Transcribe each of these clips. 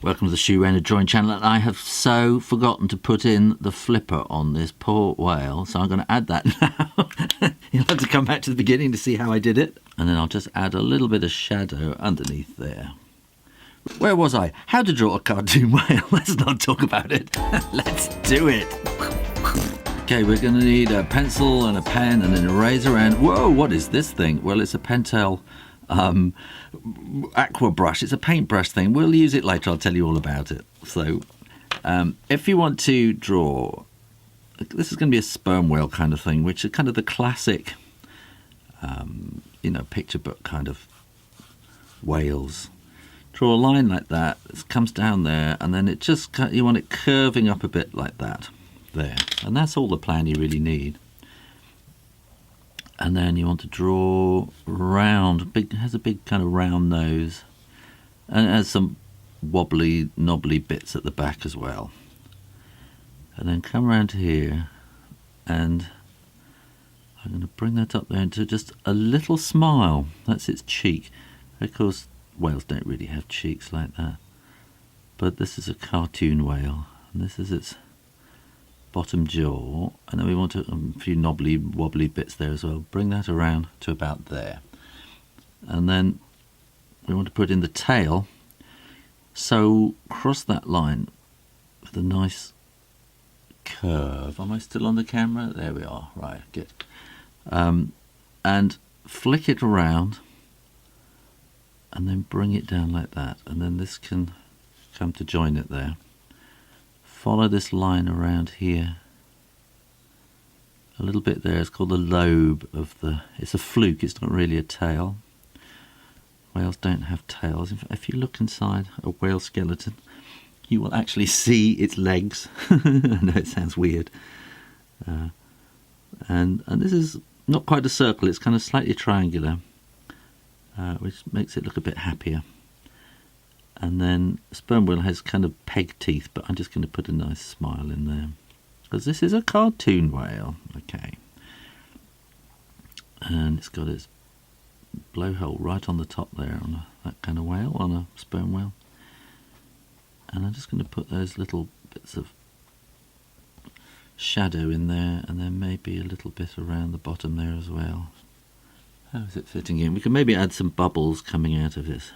Welcome to the Shoe Rainer drawing channel, and I have so forgotten to put in the flipper on this poor whale, so I'm going to add that now. You'll have to come back to the beginning to see how I did it, and then I'll just add a little bit of shadow underneath there. Where was I? How to draw a cartoon whale. Let's not talk about it. Let's do it. Okay, we're going to need a pencil and a pen and an eraser, and whoa, what is this thing? Well, it's a Pentel aqua brush. It's a paintbrush thing. We'll use it later. I'll tell you all about it. So if you want to draw, this is going to be a sperm whale kind of thing, which is kind of the classic picture book kind of whales. Draw a line like that. It comes down there, and then it just you want it curving up a bit like that there, and that's all the plan you really need. And then you want to draw round, it has a big kind of round nose, and it has some wobbly, knobbly bits at the back as well. And then come around here, and I'm going to bring that up there into just a little smile. That's its cheek. Of course, whales don't really have cheeks like that, but this is a cartoon whale, and this is its bottom jaw, and then we want a few knobbly wobbly bits there as well. Bring that around to about there, and then we want to put in the tail, so cross that line with a nice curve. Am I still on the camera? There we are. Right, good. And flick it around and then bring it down like that, and then this can come to join it there. Follow this line around here a little bit there. It's called the lobe of it's a fluke, it's not really a tail. Whales don't have tails. If you look inside a whale skeleton, you will actually see its legs. I know it sounds weird. And this is not quite a circle, it's kind of slightly triangular, which makes it look a bit happier. And then sperm whale has kind of peg teeth, but I'm just going to put a nice smile in there, because this is a cartoon whale. Okay. And it's got its blowhole right on the top there on that kind of whale, on a sperm whale. And I'm just going to put those little bits of shadow in there, and then maybe a little bit around the bottom there as well. How is it fitting in? We can maybe add some bubbles coming out of this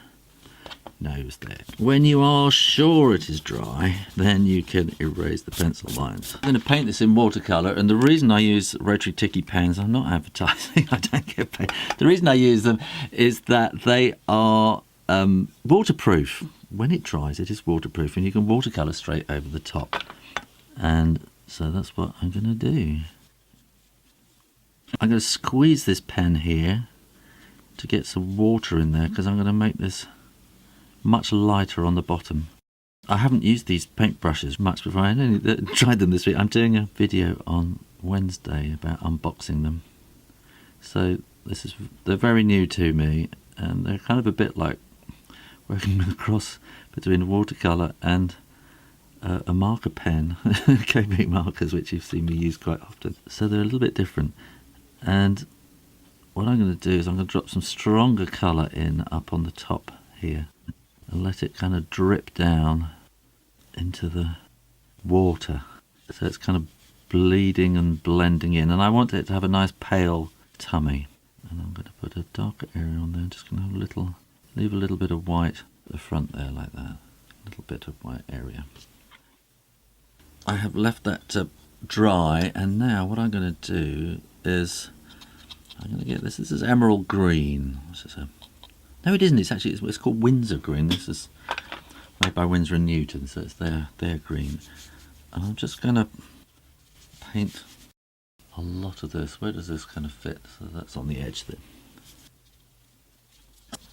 nose there. When you are sure it is dry, then you can erase the pencil lines. I'm going to paint this in watercolour, and the reason I use Rotring Tikky pens, I'm not advertising, I don't get paid. The reason I use them is that they are waterproof. When it dries, it is waterproof, and you can watercolour straight over the top. And so that's what I'm going to do. I'm going to squeeze this pen here to get some water in there, because I'm going to make this much lighter on the bottom. I haven't used these paintbrushes much before. I only tried them this week. I'm doing a video on Wednesday about unboxing them. So they're very new to me, and they're kind of a bit like working with a cross between watercolour and a marker pen, copic markers, which you've seen me use quite often. So they're a little bit different. And what I'm going to do is I'm going to drop some stronger colour in up on the top here, and let it kind of drip down into the water, so it's kind of bleeding and blending in. And I want it to have a nice pale tummy, and I'm going to put a darker area on there. I'm just going to have leave a little bit of white at the front there, like that, a little bit of white area. I have left that to dry, and now what I'm going to do is I'm going to get this is emerald green. No, it isn't. It's called Windsor green. This is made by Winsor & Newton, so it's their green. And I'm just going to paint a lot of this. Where does this kind of fit? So that's on the edge there.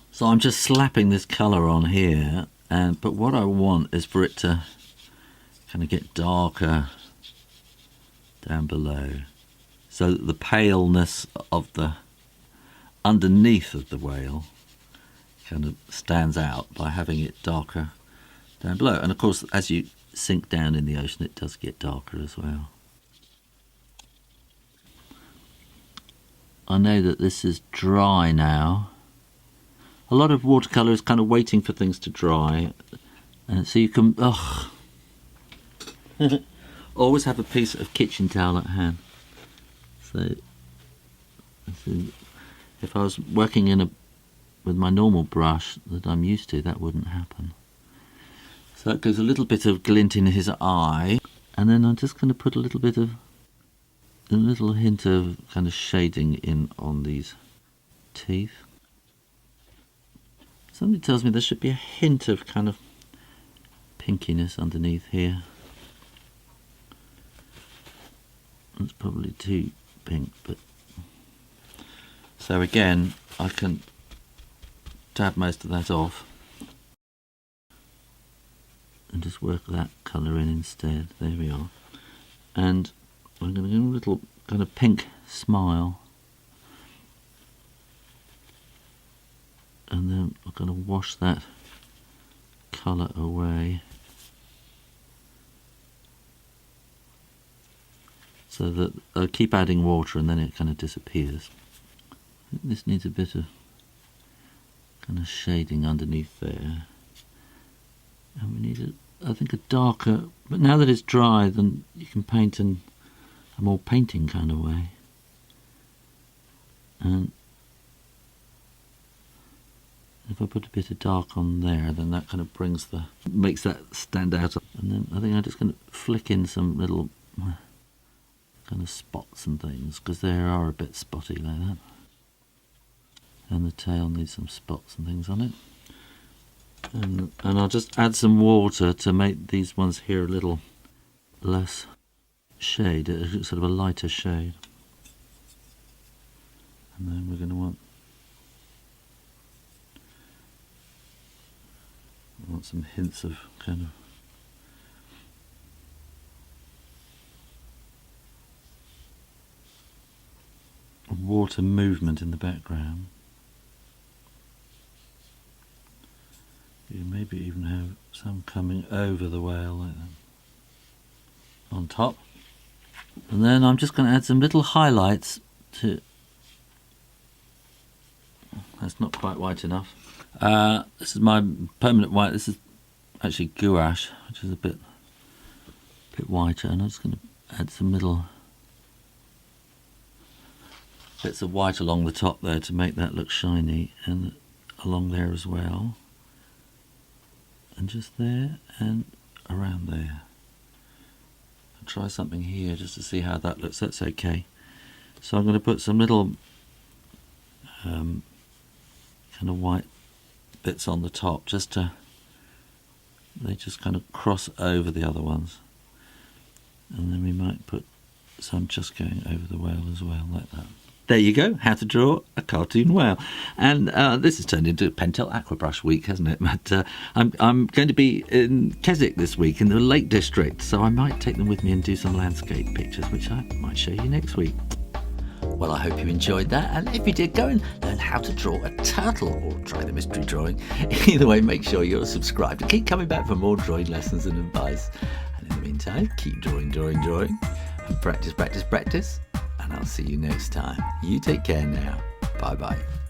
So I'm just slapping this colour on here, but what I want is for it to kind of get darker down below, so that the paleness of the underneath of the whale kind of stands out by having it darker down below. And of course, as you sink down in the ocean, it does get darker as well. I know that this is dry now. A lot of watercolour is kind of waiting for things to dry. So you can always have a piece of kitchen towel at hand. So if I was working with my normal brush that I'm used to, that wouldn't happen. So that gives a little bit of glint in his eye, and then I'm just going to put a little hint of kind of shading in on these teeth. Something tells me there should be a hint of kind of pinkiness underneath here. It's probably too pink, but so again I can dab most of that off and just work that colour in instead. There we are. And I'm going to do a little kind of pink smile, and then I'm going to wash that colour away so that I'll keep adding water and then it kind of disappears. I think this needs a bit of kind of shading underneath there, and we need I think a darker, but now that it's dry then you can paint in a more painting kind of way. And if I put a bit of dark on there, then that kind of makes that stand out. And then I think I'm just going to flick in some little kind of spots and things, because they are a bit spotty like that. And the tail needs some spots and things on it. And I'll just add some water to make these ones here a little less shade, sort of a lighter shade. And then we're going to want some hints of kind of water movement in the background. You maybe even have some coming over the whale like that on top. And then I'm just going to add some little highlights to... That's not quite white enough. This is my permanent white. This is actually gouache, which is a bit whiter, and I'm just going to add some little bits of white along the top there to make that look shiny, and along there as well, and just there and around there. I'll try something here just to see how that looks. That's okay. So I'm going to put some little kind of white bits on the top, they just kind of cross over the other ones, and then we might put some just going over the whale as well, like that. There you go, how to draw a cartoon whale. And this has turned into Pentel Aquabrush week, hasn't it? But I'm going to be in Keswick this week in the Lake District, so I might take them with me and do some landscape pictures, which I might show you next week. Well, I hope you enjoyed that, and if you did, go and learn how to draw a turtle or try the mystery drawing. Either way, make sure you're subscribed and keep coming back for more drawing lessons and advice. And in the meantime, keep drawing, and practice, and I'll see you next time. You take care now. Bye-bye.